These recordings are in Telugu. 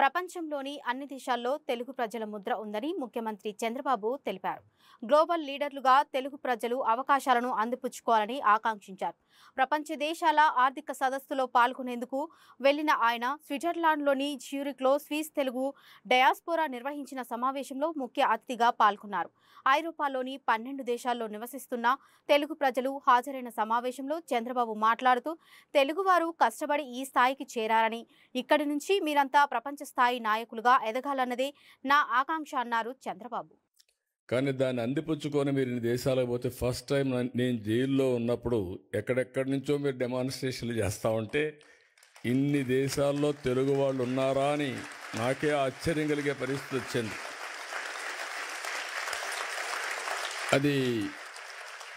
ప్రపంచంలోని అన్ని దేశాల్లో తెలుగు ప్రజల ముద్ర ఉందని ముఖ్యమంత్రి చంద్రబాబు తెలిపారు. గ్లోబల్ లీడర్లుగా తెలుగు ప్రజలు అవకాశాలను అందిపుచ్చుకోవాలని ఆకాంక్షించారు. ప్రపంచ దేశాల ఆర్థిక సదస్సులో పాల్గొనేందుకు వెళ్లిన ఆయన స్విట్జర్లాండ్లోని జ్యూరిక్లో స్విస్ తెలుగు డయాస్పోరా నిర్వహించిన సమావేశంలో ముఖ్య అతిథిగా పాల్గొన్నారు. ఐరోపాలోని 12 దేశాల్లో నివసిస్తున్న తెలుగు ప్రజలు హాజరైన సమావేశంలో చంద్రబాబు మాట్లాడుతూ తెలుగువారు కష్టపడి ఈ స్థాయికి చేరారని, ఇక్కడి నుంచి మీరంతా ప్రపంచ స్థాయి నాయకులుగా ఎదగాలన్నదే నా ఆకాంక్ష అన్నారు చంద్రబాబు. కానీ దాన్ని అందిపుచ్చుకొని మీరు ఇన్ని దేశాలకు పోతే ఫస్ట్ టైం నేను జైల్లో ఉన్నప్పుడు ఎక్కడెక్కడి నుంచో మీరు డెమాన్స్ట్రేషన్లు చేస్తూ ఉంటే ఇన్ని దేశాల్లో తెలుగు వాళ్ళు ఉన్నారా అని నాకే ఆశ్చర్యం కలిగే పరిస్థితి వచ్చింది. అది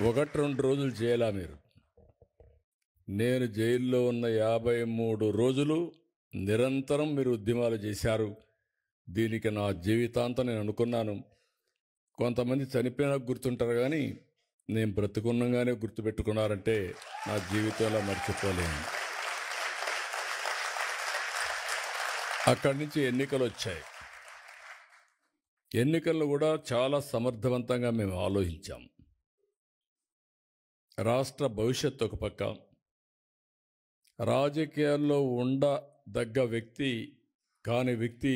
1-2 రోజులు చేయాలా మీరు? నేను జైల్లో ఉన్న 53 రోజులు నిరంతరం మీరు ఉద్యమాలు చేశారు. దీనికి నా జీవితాంతం నేను అనుకున్నాను. కొంతమంది చనిపోయినా గుర్తుంటారు, కానీ నేను బ్రతుకున్నగానే గుర్తుపెట్టుకున్నారంటే నా జీవితంలో మర్చిపోలేను. అక్కడి నుంచి ఎన్నికలు వచ్చాయి. ఎన్నికల్లో కూడా చాలా సమర్థవంతంగా మేము ఆలోచించాం. రాష్ట్ర భవిష్యత్తు ఒక పక్క, రాజకీయాల్లో ఉండదగ్గ వ్యక్తి కాని వ్యక్తి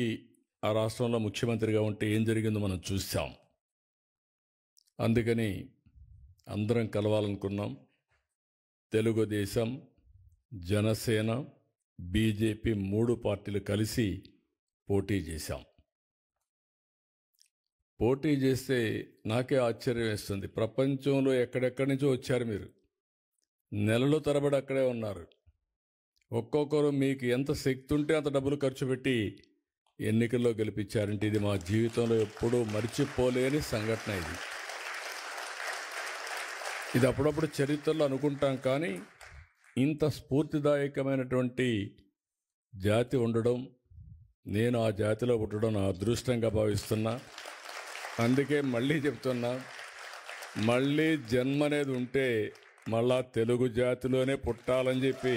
ఆ రాష్ట్రంలో ముఖ్యమంత్రిగా ఉంటే ఏం జరిగిందో మనం చూసాం. అందుకని అందరం కలవాలనుకున్నాం. తెలుగుదేశం, జనసేన, బీజేపీ 3 పార్టీలు కలిసి పోటీ చేశాం. పోటీ చేస్తే నాకే ఆశ్చర్యం వేస్తుంది. ప్రపంచంలో ఎక్కడెక్కడి నుంచో వచ్చారు మీరు, నెలల తరబడి అక్కడే ఉన్నారు. ఒక్కొక్కరు మీకు ఎంత శక్తి ఉంటే అంత డబ్బులు ఖర్చు పెట్టి ఎన్నికల్లో గెలిపించారంటే ఇది మా జీవితంలో ఎప్పుడూ మర్చిపోలేని సంఘటన. ఇది అప్పుడప్పుడు చరిత్రలో అనుకుంటాం, కానీ ఇంత స్ఫూర్తిదాయకమైనటువంటి జాతి ఉండడం, నేను ఆ జాతిలో పుట్టడం నా అదృష్టంగా భావిస్తున్నా. అందుకే మళ్ళీ చెప్తున్నా, మళ్ళీ జన్మ అనేది ఉంటే మళ్ళా తెలుగు జాతిలోనే పుట్టాలని చెప్పి